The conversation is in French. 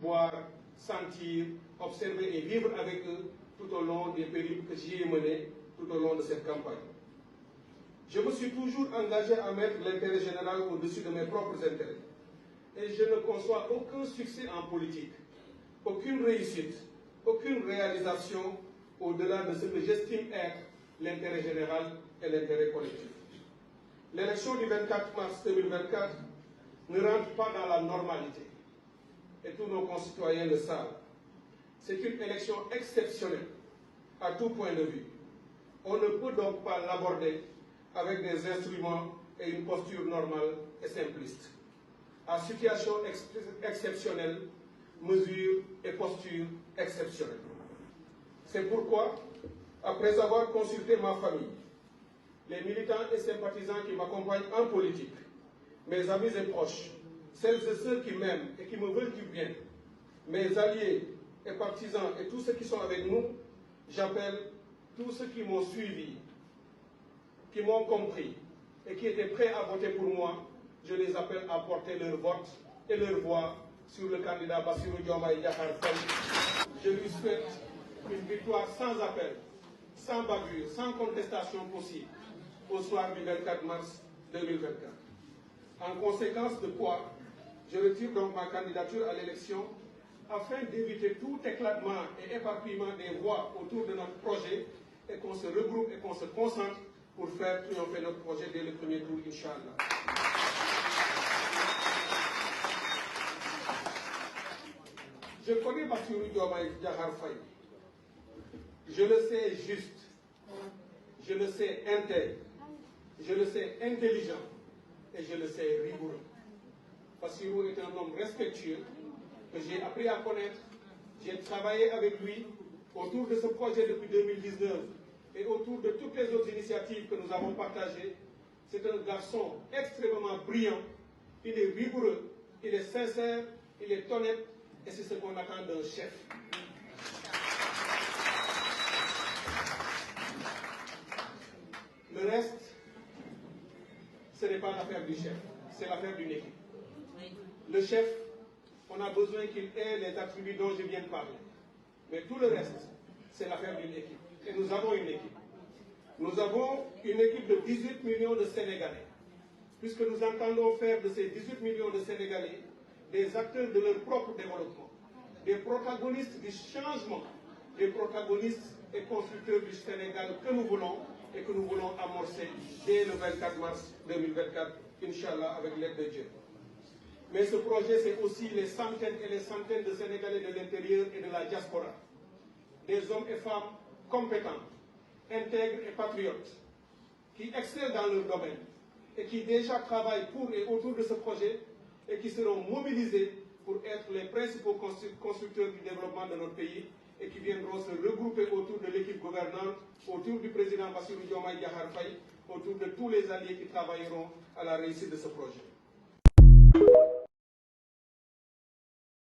voir, sentir, observer et vivre avec eux tout au long des périodes que j'y ai menés tout au long de cette campagne. Je me suis toujours engagé à mettre l'intérêt général au-dessus de mes propres intérêts. Et je ne conçois aucun succès en politique, aucune réussite, aucune réalisation au-delà de ce que j'estime être l'intérêt général et l'intérêt collectif. L'élection du 24 mars 2024 ne rentre pas dans la normalité. Et tous nos concitoyens le savent. C'est une élection exceptionnelle à tout point de vue. On ne peut donc pas l'aborder avec des instruments et une posture normale et simpliste. À situation exceptionnelle, mesures et postures exceptionnelles. C'est pourquoi, après avoir consulté ma famille, les militants et sympathisants qui m'accompagnent en politique, mes amis et proches, celles et ceux qui m'aiment et qui me veulent du bien, mes alliés et partisans et tous ceux qui sont avec nous, j'appelle tous ceux qui m'ont suivi, qui m'ont compris et qui étaient prêts à voter pour moi, je les appelle à porter leur vote et leur voix sur le candidat Bassirou Diomaye Diakhar Faye. Je lui souhaite une victoire sans appel, sans bavure, sans contestation possible au soir du 24 mars 2024. En conséquence de quoi, je retire donc ma candidature à l'élection afin d'éviter tout éclatement et éparpillement des voix autour de notre projet et qu'on se regroupe et qu'on se concentre pour faire triompher notre projet dès le premier tour, Inch'Allah. Je connais Bassirou Diomaye Diakhar Faye. Je le sais juste, je le sais intègre, je le sais intelligent et je le sais rigoureux. Bassirou est un homme respectueux que j'ai appris à connaître. J'ai travaillé avec lui autour de ce projet depuis 2019 et autour de toutes les autres initiatives que nous avons partagées. C'est un garçon extrêmement brillant, il est rigoureux, il est sincère, il est honnête et c'est ce qu'on attend d'un chef. Le reste, ce n'est pas l'affaire du chef, c'est l'affaire d'une équipe. Le chef, on a besoin qu'il ait les attributs dont je viens de parler. Mais tout le reste, c'est l'affaire d'une équipe. Et nous avons une équipe. Nous avons une équipe de 18 millions de Sénégalais. Puisque nous entendons faire de ces 18 millions de Sénégalais des acteurs de leur propre développement, des protagonistes du changement, des protagonistes et constructeurs du Sénégal que nous voulons et que nous voulons amorcer dès le 24 mars 2024, Inch'Allah, avec l'aide de Dieu. Mais ce projet, c'est aussi les centaines et les centaines de Sénégalais de l'intérieur et de la diaspora. Des hommes et femmes compétents, intègres et patriotes, qui excellent dans leur domaine et qui déjà travaillent pour et autour de ce projet et qui seront mobilisés pour être les principaux constructeurs du développement de notre pays et qui viendront se regrouper autour de l'équipe gouvernante, autour du président Bassirou Diomaye Diakhar Faye, autour de tous les alliés qui travailleront à la réussite de ce projet.